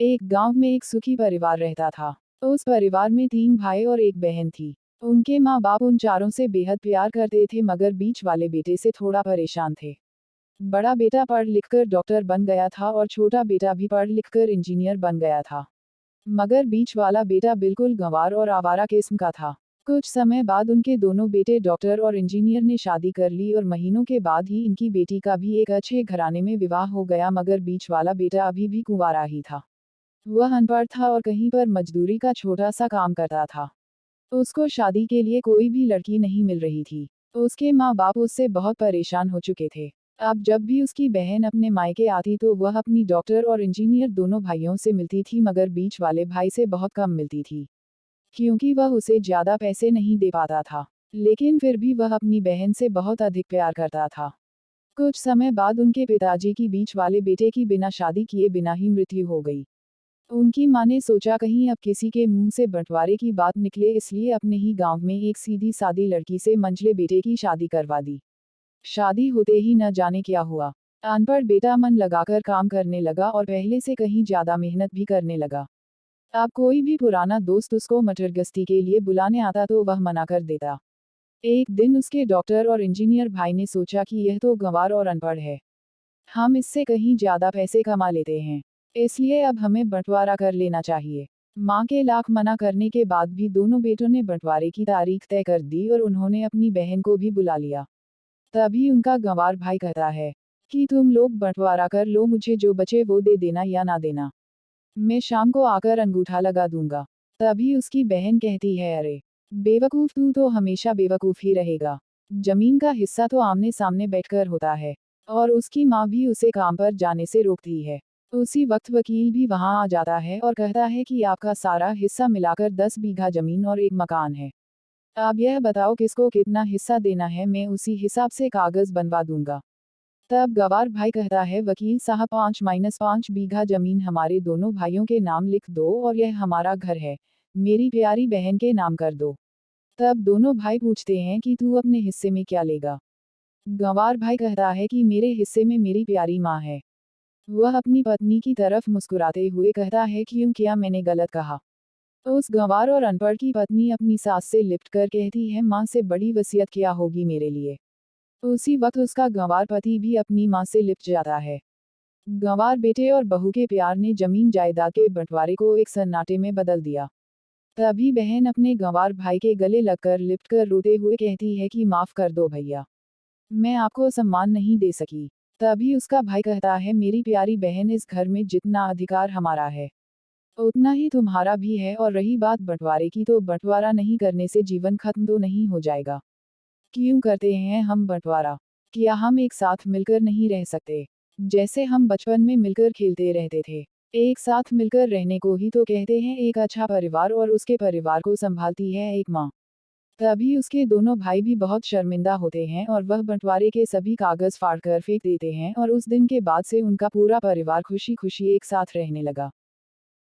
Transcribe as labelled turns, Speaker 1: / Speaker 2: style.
Speaker 1: एक गांव में एक सुखी परिवार रहता था। उस परिवार में 3 भाई और एक बहन थी। उनके माँ बाप उन चारों से बेहद प्यार करते थे, मगर बीच वाले बेटे से थोड़ा परेशान थे। बड़ा बेटा पढ़ लिखकर डॉक्टर बन गया था और छोटा बेटा भी पढ़ लिखकर इंजीनियर बन गया था। मगर बीच वाला बेटा बिल्कुल गंवार और आवारा किस्म का था। कुछ समय बाद उनके दोनों बेटे डॉक्टर और इंजीनियर ने शादी कर ली और महीनों के बाद ही इनकी बेटी का भी एक अच्छे घराने में विवाह हो गया, मगर बीच वाला बेटा अभी भी कुंवारा ही था। वह अनपढ़ था और कहीं पर मजदूरी का छोटा सा काम करता था। उसको शादी के लिए कोई भी लड़की नहीं मिल रही थी। उसके माँ बाप उससे बहुत परेशान हो चुके थे। अब जब भी उसकी बहन अपने मायके आती तो वह अपनी डॉक्टर और इंजीनियर दोनों भाइयों से मिलती थी, मगर बीच वाले भाई से बहुत कम मिलती थी, क्योंकि वह उसे ज्यादा पैसे नहीं दे पाता था। लेकिन फिर भी वह अपनी बहन से बहुत अधिक प्यार करता था। कुछ समय बाद उनके पिताजी की बीच वाले बेटे की बिना शादी किए बिना ही मृत्यु हो गई। उनकी माँ ने सोचा कहीं अब किसी के मुंह से बंटवारे की बात निकले, इसलिए अपने ही गांव में एक सीधी सादी लड़की से मंझले बेटे की शादी करवा दी। शादी होते ही न जाने क्या हुआ। अनपढ़ बेटा मन लगाकर काम करने लगा और पहले से कहीं ज्यादा मेहनत भी करने लगा। अब कोई भी पुराना दोस्त उसको मटर गश्ती के लिए बुलाने आता तो वह मना कर देता। एक दिन उसके डॉक्टर और इंजीनियर भाई ने सोचा कि यह तो गंवार और अनपढ़ है, हम इससे कहीं ज्यादा पैसे कमा लेते हैं, इसलिए अब हमें बंटवारा कर लेना चाहिए। माँ के लाख मना करने के बाद भी दोनों बेटों ने बंटवारे की तारीख तय कर दी और उन्होंने अपनी बहन को भी बुला लिया। तभी उनका गंवार भाई कहता है कि तुम लोग बंटवारा कर लो, मुझे जो बचे वो दे देना या ना देना, मैं शाम को आकर अंगूठा लगा दूंगा। तभी उसकी बहन कहती है, अरे बेवकूफ, तू तो हमेशा बेवकूफ ही रहेगा। जमीन का हिस्सा तो आमने सामने बैठकर होता है। और उसकी माँ भी उसे काम पर जाने से रोकती है। उसी वक्त वकील भी वहां आ जाता है और कहता है कि आपका सारा हिस्सा मिलाकर 10 बीघा जमीन और एक मकान है। अब यह बताओ किसको कितना हिस्सा देना है, मैं उसी हिसाब से कागज बनवा दूंगा। तब गवार भाई कहता है, वकील साहब 5-5 बीघा जमीन हमारे दोनों भाइयों के नाम लिख दो और यह हमारा घर है, मेरी प्यारी बहन के नाम कर दो। तब दोनों भाई पूछते हैं कि तू अपने हिस्से में क्या लेगा। गंवार भाई कहता है कि मेरे हिस्से में मेरी प्यारी माँ है। वह अपनी पत्नी की तरफ मुस्कुराते हुए कहता है, क्यों, क्या मैंने गलत कहा। उस गंवार और अनपढ़ की पत्नी अपनी सास से लिपट कर कहती है, माँ से बड़ी वसीयत क्या होगी मेरे लिए। उसी वक्त उसका गंवार पति भी अपनी माँ से लिपट जाता है। गंवार बेटे और बहू के प्यार ने जमीन जायदाद के बंटवारे को एक सन्नाटे में बदल दिया। तभी बहन अपने गंवार भाई के गले लगकर लिपटकर रोते हुए कहती है कि माफ कर दो भैया, मैं आपको सम्मान नहीं दे सकी। तभी उसका भाई कहता है, मेरी प्यारी बहन, इस घर में जितना अधिकार हमारा है उतना ही तुम्हारा भी है, और रही बात बंटवारे की, तो बंटवारा नहीं करने से जीवन खत्म तो नहीं हो जाएगा। क्यों करते हैं हम बंटवारा? क्या हम एक साथ मिलकर नहीं रह सकते? जैसे हम बचपन में मिलकर खेलते रहते थे। एक साथ मिलकर रहने को ही तो कहते हैं एक अच्छा परिवार, और उसके परिवार को संभालती है एक माँ। तभी उसके दोनों भाई भी बहुत शर्मिंदा होते हैं और वह बंटवारे के सभी कागज फाड़कर फेंक देते हैं, और उस दिन के बाद से उनका पूरा परिवार खुशी खुशी एक साथ रहने लगा।